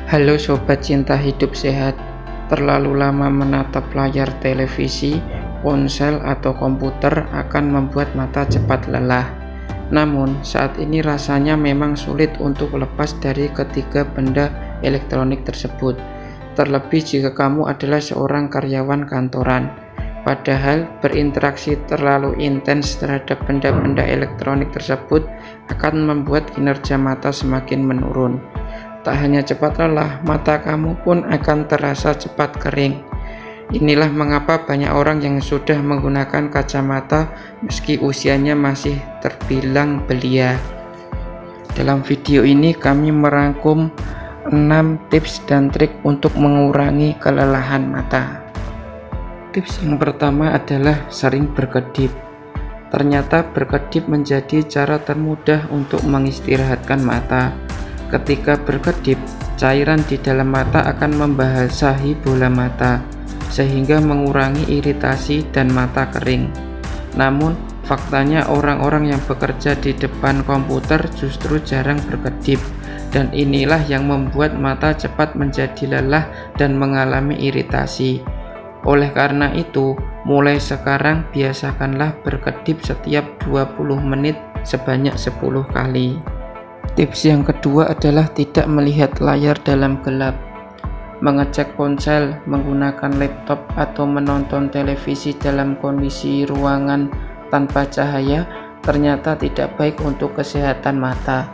Halo sobat cinta hidup sehat. Terlalu lama menatap layar televisi, ponsel atau komputer akan membuat mata cepat lelah. Namun, saat ini rasanya memang sulit untuk lepas dari ketiga benda elektronik tersebut. Terlebih jika kamu adalah seorang karyawan kantoran. Padahal berinteraksi terlalu intens terhadap benda-benda elektronik tersebut akan membuat kinerja mata semakin menurun. Tak hanya cepat lelah, mata kamu pun akan terasa cepat kering. Inilah mengapa banyak orang yang sudah menggunakan kacamata meski usianya masih terbilang belia. Dalam video ini kami merangkum 6 tips dan trik untuk mengurangi kelelahan mata. Tips yang pertama adalah sering berkedip. Ternyata berkedip menjadi cara termudah untuk mengistirahatkan mata. Ketika berkedip, cairan di dalam mata akan membasahi bola mata, sehingga mengurangi iritasi dan mata kering. Namun, faktanya orang-orang yang bekerja di depan komputer justru jarang berkedip, dan inilah yang membuat mata cepat menjadi lelah dan mengalami iritasi. Oleh karena itu, mulai sekarang biasakanlah berkedip setiap 20 menit sebanyak 10 kali. Tips yang kedua adalah tidak melihat layar dalam gelap. Mengecek ponsel, menggunakan laptop, atau menonton televisi dalam kondisi ruangan tanpa cahaya ternyata tidak baik untuk kesehatan mata.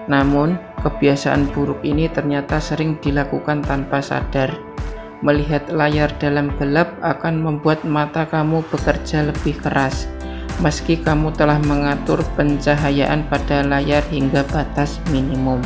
Namun, kebiasaan buruk ini ternyata sering dilakukan tanpa sadar. Melihat layar dalam gelap akan membuat mata kamu bekerja lebih keras. Meski kamu telah mengatur pencahayaan pada layar hingga batas minimum.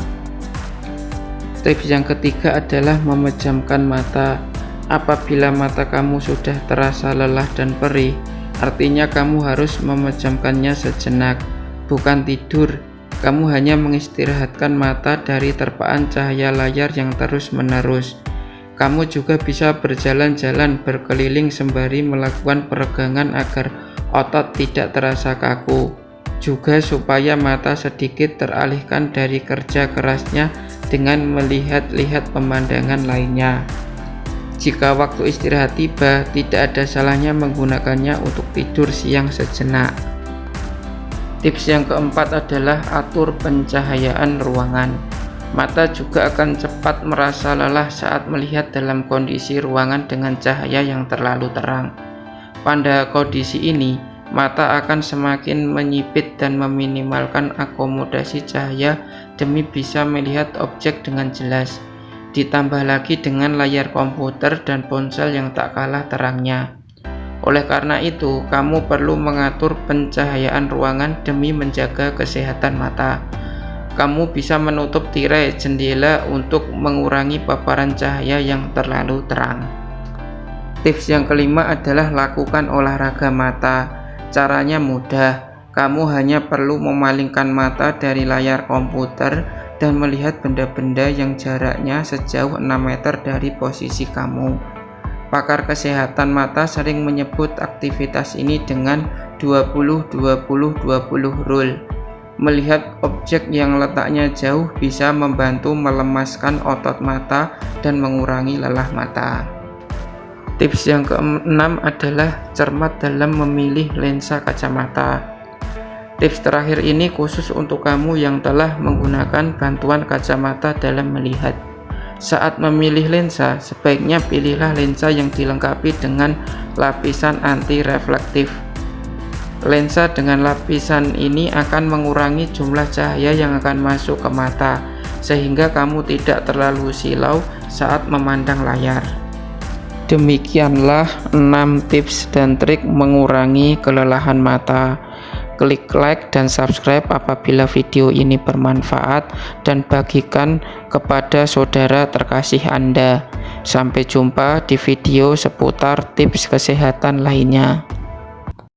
Tips yang ketiga adalah memejamkan mata. Apabila mata kamu sudah terasa lelah dan perih, artinya kamu harus memejamkannya sejenak, bukan tidur. Kamu hanya mengistirahatkan mata dari terpaan cahaya layar yang terus-menerus. Kamu juga bisa berjalan-jalan berkeliling sembari melakukan peregangan agar otot tidak terasa kaku, juga supaya mata sedikit teralihkan dari kerja kerasnya dengan melihat-lihat pemandangan lainnya. Jika waktu istirahat tiba, tidak ada salahnya menggunakannya untuk tidur siang sejenak. Tips yang keempat adalah atur pencahayaan ruangan. Mata juga akan cepat merasa lelah saat melihat dalam kondisi ruangan dengan cahaya yang terlalu terang. Pada kondisi ini, mata akan semakin menyipit dan meminimalkan akomodasi cahaya demi bisa melihat objek dengan jelas. Ditambah lagi dengan layar komputer dan ponsel yang tak kalah terangnya. Oleh karena itu, kamu perlu mengatur pencahayaan ruangan demi menjaga kesehatan mata. Kamu bisa menutup tirai jendela untuk mengurangi paparan cahaya yang terlalu terang. Tips yang kelima adalah lakukan olahraga mata. Caranya mudah. Kamu hanya perlu memalingkan mata dari layar komputer dan melihat benda-benda yang jaraknya sejauh 6 meter dari posisi kamu. Pakar kesehatan mata sering menyebut aktivitas ini dengan 20-20-20 rule. Melihat objek yang letaknya jauh bisa membantu melemaskan otot mata dan mengurangi lelah mata. Tips yang keenam adalah cermat dalam memilih lensa kacamata. Tips terakhir ini khusus untuk kamu yang telah menggunakan bantuan kacamata dalam melihat. Saat memilih lensa, sebaiknya pilihlah lensa yang dilengkapi dengan lapisan anti-reflektif. Lensa dengan lapisan ini akan mengurangi jumlah cahaya yang akan masuk ke mata, sehingga kamu tidak terlalu silau saat memandang layar. Demikianlah 6 tips dan trik mengurangi kelelahan mata. Klik like dan subscribe apabila video ini bermanfaat dan bagikan kepada saudara terkasih Anda. Sampai jumpa di video seputar tips kesehatan lainnya.